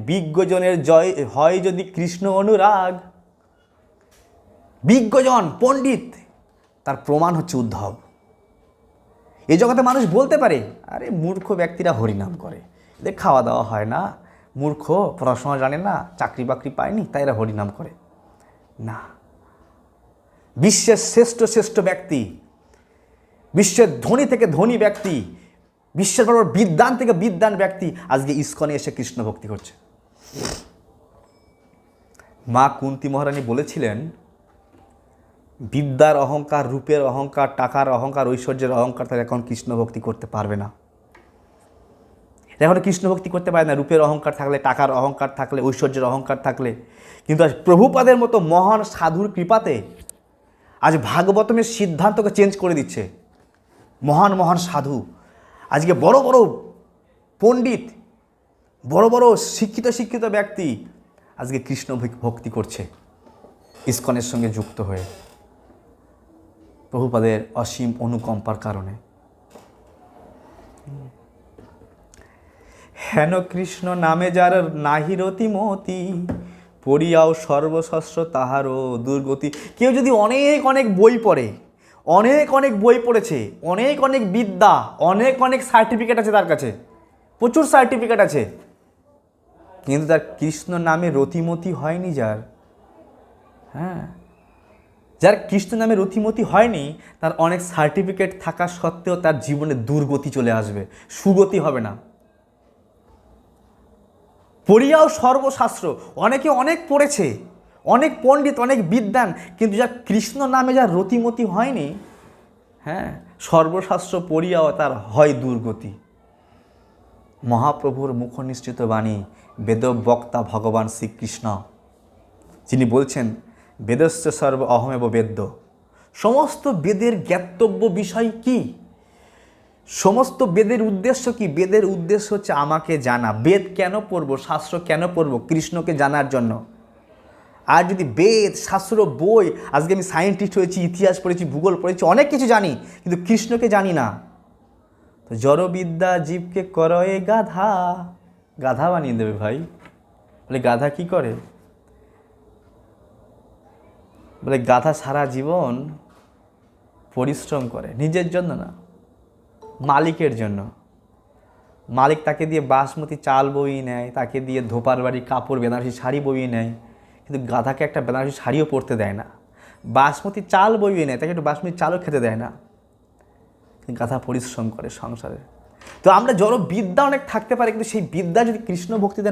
বিজ্ঞজনের জয় হয় যদি কৃষ্ণ অনুরাগ। বিজ্ঞজন পণ্ডিত, তার প্রমাণ হচ্ছে উদ্ধব। এই জগতে মানুষ বলতে পারে আরে মূর্খ ব্যক্তিরা হরিনাম করে, এদের খাওয়া দাওয়া হয় না, মূর্খ, পড়াশোনা জানে না, চাকরি বাকরি পায়নি, তাই এরা হরিনাম করে না। বিশ্বের শ্রেষ্ঠ শ্রেষ্ঠ ব্যক্তি, বিশ্বের ধনী থেকে ধনী ব্যক্তি, বিশ্বের বড় বিদ্বান থেকে বিদ্বান ব্যক্তি আজকে ইস্কনে এসে কৃষ্ণ ভক্তি করছে। মা কুন্তী মহারানী বলেছিলেন, বিদ্যার অহংকার, রূপের অহংকার, টাকার অহংকার, ঐশ্বর্যের অহংকার তারা এখন কৃষ্ণ ভক্তি করতে পারবে না। এখন কৃষ্ণ ভক্তি করতে পারে না রূপের অহংকার থাকলে, টাকার অহংকার থাকলে, ঐশ্বর্যের অহংকার থাকলে। কিন্তু আজ প্রভুপাদের মতো মহান সাধুর কৃপাতে আজ ভাগবতমের সিদ্ধান্তকে চেঞ্জ করে দিচ্ছে। মহান মহান সাধু, আজকে বড় বড় পণ্ডিত, বড় বড় শিক্ষিত শিক্ষিত ব্যক্তি আজকে কৃষ্ণ ভক্তি করছে ইস্কনের সঙ্গে যুক্ত হয়ে, প্রভুপাদের অসীম অনুকম্পার কারণে। হেন কৃষ্ণ নামে যার নাহি রতিমতি, পড়িয়াও সর্বশস্ত্র তাহারও দুর্গতি। কেউ যদি অনেক অনেক বই পড়ে, অনেক অনেক বই পড়েছে, অনেক অনেক বিদ্যা, অনেক অনেক সার্টিফিকেট আছে তার কাছে, প্রচুর সার্টিফিকেট আছে, কিন্তু তার কৃষ্ণ নামে রতিমতি হয়নি যার, হ্যাঁ, যার কৃষ্ণ নামে রতিমতি হয়নি, তার অনেক সার্টিফিকেট থাকা সত্ত্বেও তার জীবনে দুর্গতি চলে আসবে, সুগতি হবে না। পড়িয়াও সর্বশাস্ত্র, অনেকে অনেক পড়েছে, অনেক পণ্ডিত, অনেক বিদ্বান, কিন্তু যার কৃষ্ণ নামে যার রতিমতি হয়নি, হ্যাঁ, সর্বশাস্ত্র পড়িয়াও তার হয় দুর্গতি। মহাপ্রভুর মুখনিসৃত বাণী, বেদবক্তা ভগবান শ্রীকৃষ্ণ, যিনি বলছেন বেদস্য সর্ব অহমেব বেদ্য। সমস্ত বেদের জ্ঞাতব্য বিষয় কি? সমস্ত বেদের উদ্দেশ্য কি? বেদের উদ্দেশ্য হচ্ছে আমাকে জানা। বেদ কেন পড়বো, শাস্ত্র কেন পড়বো? কৃষ্ণকে জানার জন্য। আর যদি বেদ, শাস্ত্র, বই, আজকে আমি সায়েন্টিস্ট হয়েছি, ইতিহাস পড়েছি, ভূগোল পড়েছি, অনেক কিছু জানি, কিন্তু কৃষ্ণকে জানি না, তো জড়বিদ্যা জীবকে করয়ে গাধা, গাধা বানিয়ে দেবে ভাই। বলে গাধা কি করে? বলে গাধা সারা জীবন পরিশ্রম করে, নিজের জন্য না, মালিকের জন্য। মালিক তাকে দিয়ে বাসমতি চাল বইয়ে নেয়, তাকে দিয়ে ধোপার বাড়ি কাপড়, বেনারসি শাড়ি বইয়ে নেয়, কিন্তু গাধাকে একটা বেনারসি শাড়িও পরতে দেয় না। বাসমতি চাল বইয়ে নেয়, তাকে একটু বাসমতি চালও খেতে দেয় না। গাধা পরিশ্রম করে সংসারে। তো আমরা জড় বিদ্যা অনেক থাকতে পারে, কিন্তু সেই বিদ্যা যদি কৃষ্ণ ভক্তিতে